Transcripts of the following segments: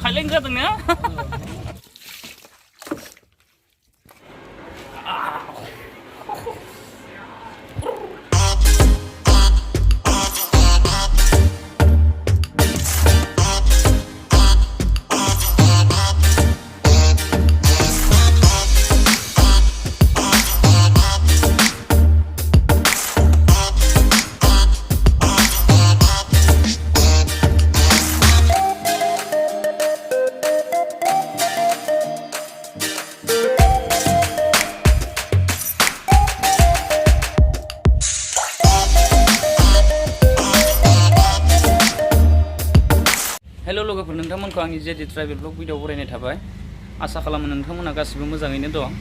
खायलें जादोंना हेलो लोगोफोर नोंथांमोनखौ आंनि जेडि ट्राइबेल ब्लग भिडिअ बरायनाय थाबाय आसा खालामो नोंथांमोना गासिबो मोजाङैनो दं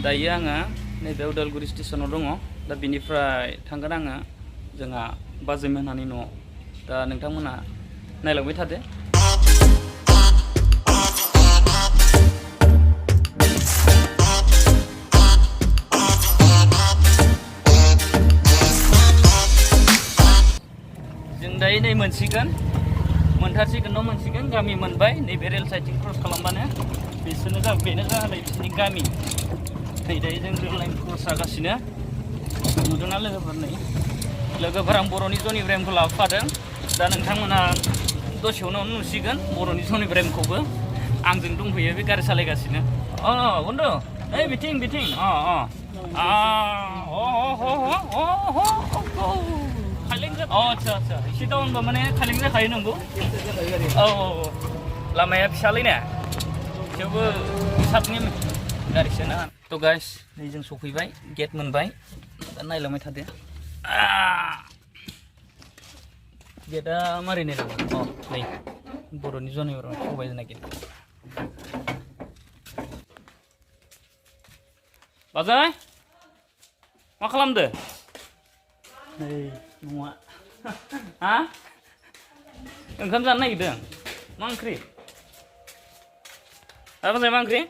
दायो आङो नैबे उदालगुरि स्टेशनाव दङ दा बिनिफ्राय थांगोन आङो जोंहा बाजैमोनहानि न'आव दा नोंथांमोना नायलांबाय थादो जों दायो नै मोनसिगोन मोनथारसिगोन न' मोनसिगोन गामि मोनबाय नैबे रेल साइडथिं क्रस खालामबानो बेनो जाबाय बिसोरनि गामि नै दायो जों रेल लाइन क्रस जागासिनो नुदोंना लोगोफोर नै लोगोफोर आं बर'नि जनि ब्रेमखौ लाबोफादों दा नोंथांमोना दसे उनाव नुसिगोन बर'नि जनि ब्रेमखौबो आंजों दंफैयो बे गारि सालायगासिनो बन्धु ओइ बिथिं अच्छा एसे डाउनबा माने खायलें जाखायो नंगौ औ लामाया फिसालैना थेवबो साबनि गारिसो ना थ' गाइस नै जों सफैबाय गेट मोनबाय दा नायलांबाय थादो गेटआ मारै नायलांगोन नै बर'नि जनिबर सबाय जोंना गेट बाजै मा खालामदो नै न'आ हा ओंखाम जानो नागिरदों मा ओंख्रि बाजै मा ओंख्रि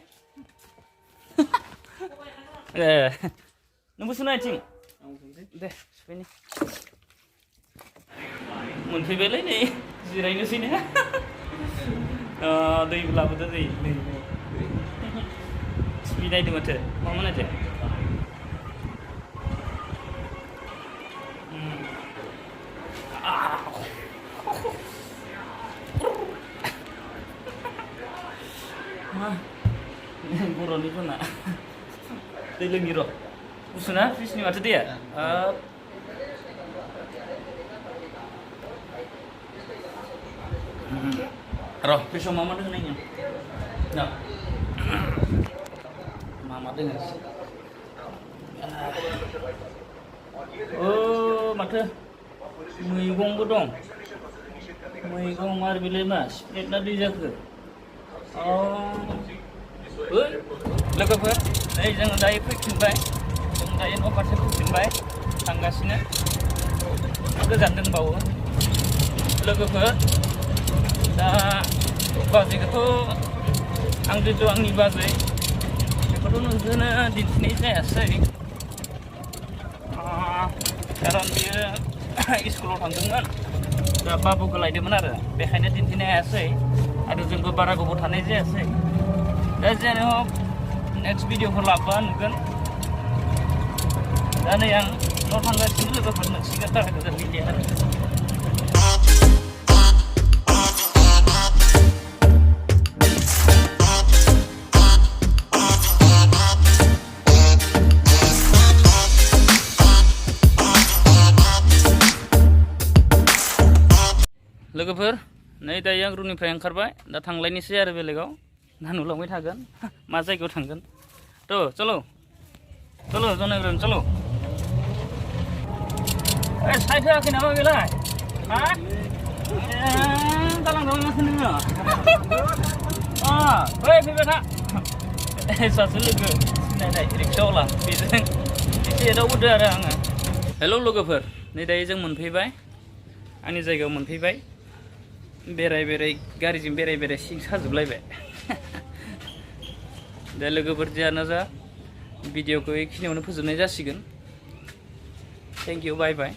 ए नोंबो सुनो आथिं दे सुफैनि मोनफैबायलै नै जिरायनोसैनो दैबो लाबोदो दै टिभि नायदों माथो मा नायदो बर'नि जोंना दै लोंनि र' गुसुना फ्रिजनि माथो दैया र' फ्रिजआव मा दोङो नायनो मा दोङो माथो मैगंबो दं मैगं आरो बेलाय मा स्प्रेड ना दै जाखो लोगोफोर नै जों दायो फैफिनबाय जों दायो न' फारसे फैफिनबाय थांगासिनो गोजान दंबावो लोगोफोर दा बाजैखौथ' आं जितु आंनि बाजै बेखौथ' नोंसोरनो दिन्थिनाय जायासै खारन बियो स्कुलाव थांदोंमोन दा बाबुखौ लायदोंमोन आरो बेखायनो दिन्थिनो हायासै आरो जोंबो बारा गोबाव थानाय जायासै दा जेन हक नेक्स्ट भिडिअफोर लाबोबा नुगोन दा नै आं न' थांगासिनो लोगोफोर मोनसिगोन बारा गोजान गैलिया आरो लोगोफोर नै दायो आं रुमनिफ्राय ओंखारबाय दा थांलायनोसै आरो बेलेगाव दा नुलांबाय थागोन मा जायगायाव थांगोन थ' चलो जनायब्रेम चलो साइड होआखै नामा बेलाय हा गालांदों माथो नोङो बै फैबाय था सासे लोगो सिनायनाय रिक्सावाला बेजों एसे एदावबोदो आरो आङो हेल' लोगोफोर नै दायो जों मोनफैबाय आंनि जायगायाव मोनफैबाय बेराय गारिजों बेराय सिं साजोबलायबाय दा लोगोफोर जियानो जा भिडिअखौ बेखिनियावनो फोजोबनाय जासिगोन थेंक इउ बाय बाय